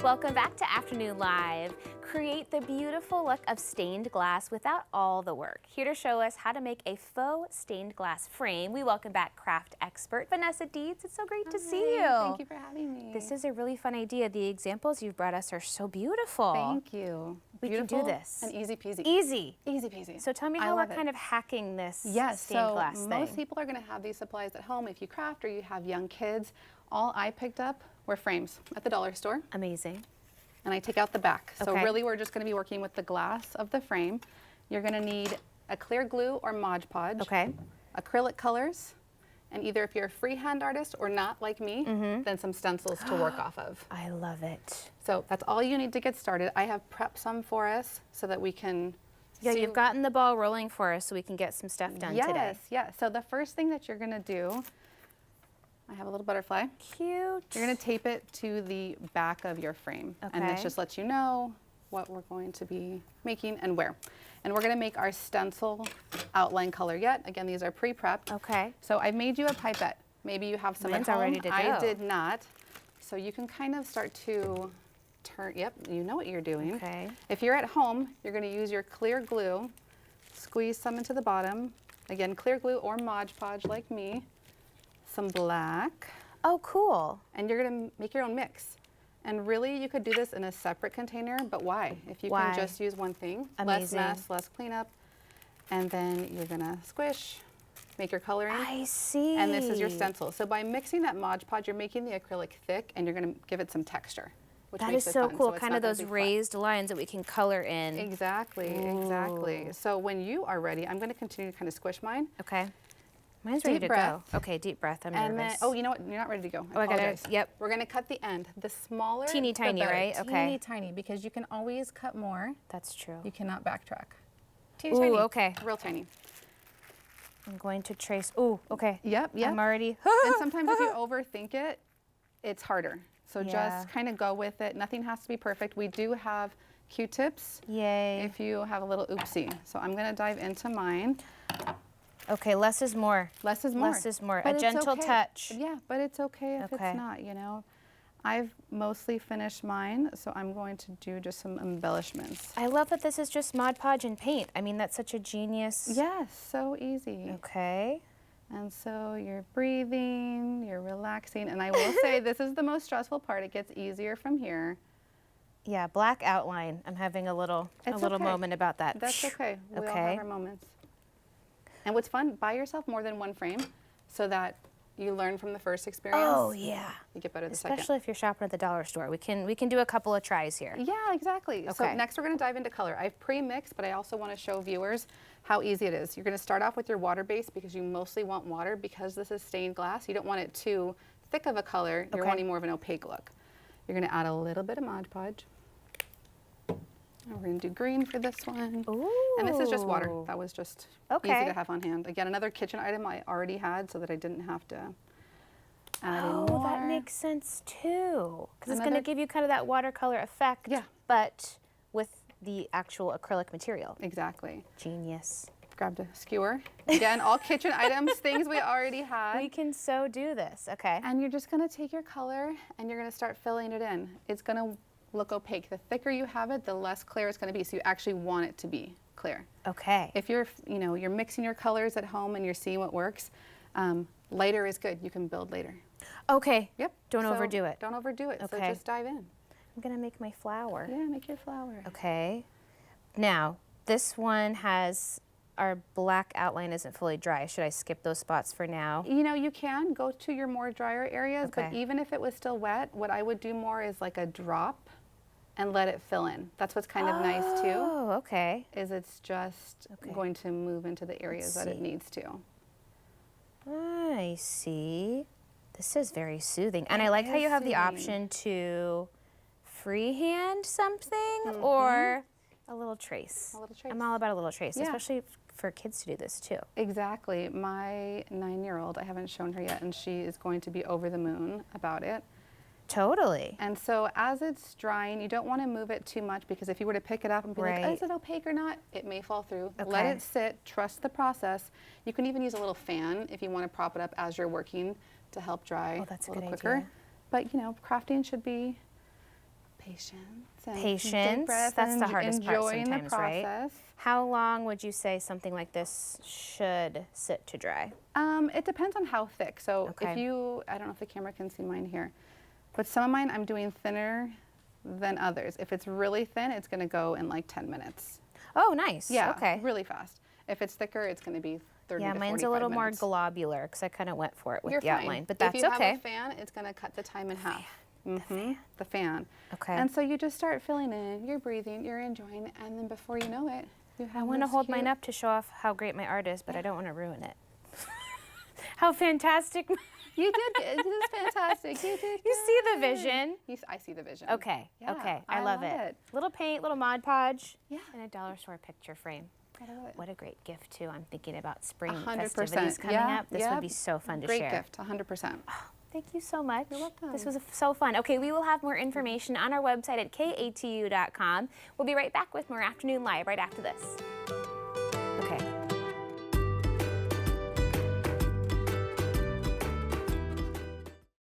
Welcome back to Afternoon Live. Create the beautiful look of stained glass without all the work. Here to show us how to make a faux stained glass frame, we welcome back craft expert Vanessa Deets. It's so great to see you. Thank you for having me. This is a really fun idea. The examples you've brought us are so beautiful. Thank you. We Beautiful can do this. And easy peasy. Easy. Easy peasy. So tell me how we're kind of hacking this stained glass thing. Most people are going to have these supplies at home if you craft or you have young kids. All I picked up were frames at the dollar store. Amazing. And I take out the back. So Okay. really we're just going to be working with the glass of the frame. You're going to need a clear glue or Mod Podge, Okay. acrylic colors, and either if you're a freehand artist or not like me, then some stencils to work off of. I love it. So that's all you need to get started. I have prepped some for us so that we can Yeah, see. you've gotten the ball rolling for us so we can get some stuff done today. Yes, yes. So the first thing that you're going to do, I have a little butterfly. Cute. You're going to tape it to the back of your frame. And Okay. this just lets you know what we're going to be making and where. And we're going to make our stencil outline color yet. Again, these are pre-prepped. Okay. So I've made you a pipette. Maybe you have some Mine's at home. all ready to I go. did not. So you can kind of start to turn, yep, you know what you're doing. Okay. If you're at home, you're going to use your clear glue, squeeze some into the bottom. Again, clear glue or Mod Podge like me. Some black, Oh, cool. and you're going to make your own mix. And really, you could do this in a separate container, but why? If you Why? can just use one thing, Amazing. less mess, less cleanup, and then you're going to squish, make your coloring. I see. And this is your stencil. So by mixing that Mod Podge, you're making the acrylic thick, and you're going to give it some texture, which That makes is it so fun. cool. it's Kind not of gonna those be flat. raised lines that we can color in. Exactly, exactly. So when you are ready, I'm going to continue to kind of squish mine. Okay. Mine's ready Deep to breath. go. Okay, deep breath. I'm And then, nervous. oh, you know what? You're not ready to go. Oh, I gotta- apologize. yep. We're going to cut the end. The smaller, Teeny the tiny, better. right? Okay. Teeny tiny, because you can always cut more. That's true. You cannot backtrack. Teeny Ooh, tiny. okay. Real tiny. I'm going to trace. Ooh, okay. Yep, yep. I'm already. And sometimes if you overthink it, it's harder. So Yeah. just kind of go with it. Nothing has to be perfect. We do have Q-tips Yay. if you have a little oopsie. So I'm going to dive into mine. Okay, less is more. Less is more. Less is more. But A it's gentle okay. touch. Yeah, but it's okay if Okay. it's not, you know. I've mostly finished mine, so I'm going to do just some embellishments. I love that this is just Mod Podge and paint. I mean, that's such a genius. Yes, so easy. Okay. And so you're breathing, you're relaxing, and I will say this is the most stressful part. It gets easier from here. Yeah, black outline. I'm having a little It's okay. okay. about that. That's okay. We all Okay. have our moments. And what's fun, buy yourself more than one frame so that you learn from the first experience. Oh yeah. You get better the second. Especially if you're shopping at the dollar store. We can do a couple of tries here. Yeah, exactly. So Okay. next we're going to dive into color. I've pre-mixed, but I also want to show viewers how easy it is. You're going to start off with your water base because you mostly want water because this is stained glass. You don't want it too thick of a color. You're Okay. wanting more of an opaque look. You're going to add a little bit of Mod Podge. And we're going to do green for this one. Ooh. And this is just water. That was just easy Okay. to have on hand. Again, another kitchen item I already had so that I didn't have to add any Oh, more. that makes sense too. Because it's going to Another- give you kind of that watercolor effect. Yeah. But with the actual acrylic material. Exactly. Genius. Grabbed a skewer. Again, all kitchen items, things we already had. We can so do this. Okay. And you're just going to take your color and you're going to start filling it in. It's going to look opaque. The thicker you have it, the less clear it's going to be. So you actually want it to be clear. Okay. If you're, you're mixing your colors at home and you're seeing what works, lighter is good. You can build later. Okay. Yep. Don't So overdo it. Don't overdo it. So Okay. just dive in. I'm going to make my flower. Yeah, make your flower. Okay. Now, this one has our black outline isn't fully dry. Should I skip those spots for now? You can go to your more drier areas, but Okay. even if it was still wet, what I would do more is like a drop and let it fill in. That's what's kind of nice too, Oh, okay. is it's just Okay. going to move into the areas that it see. needs to. I see. This is very soothing. And I like how is you have the soothing. option to freehand something or a little trace. A little trace. I'm all about a little trace, Yeah. especially for kids to do this too. Exactly. My 9-year-old, I haven't shown her yet, and she is going to be over the moon about it. Totally. And so as it's drying, you don't want to move it too much because if you were to pick it up and be like, Right. oh, is it opaque or not? It may fall through. Let Okay. it sit, trust the process. You can even use a little fan if you want to prop it up as you're working to help dry Oh, that's a a little good quicker. idea. But crafting should be Patience. And deep Patience. breath That's and the hardest part enjoying sometimes, the right? process. How long would you say something like this should sit to dry? It depends on how thick. So Okay. if you, I don't know if the camera can see mine here, but some of mine I'm doing thinner than others. If it's really thin, it's going to go in like 10 minutes. Oh, nice. Yeah, Okay. really fast. If it's thicker, it's going to be 30 Yeah, to 45 mine's a little minutes. more globular because I kind of went for it with You're the fine. outline, but that's if you okay. have a fan, it's going to cut the time in half. The fan. Okay. And so you just start filling in, you're breathing, you're enjoying, and then before you know it, you have I want to this hold mine cute- up to show off how great my art is, but I don't want to ruin it. How fantastic. You did. This is fantastic. You did. You see the good. vision? I see the vision. Okay, Yeah, okay. I love it. Little paint, little Mod Podge, Yeah. and a dollar store picture frame. I love it. What a great gift, too. I'm thinking about spring 100%. festivities coming Yeah, up. This yeah. would be so fun to Great share. gift, 100%. Thank you so much. You're welcome. This was so fun. Okay, we will have more information on our website at katu.com. We'll be right back with more Afternoon Live right after this.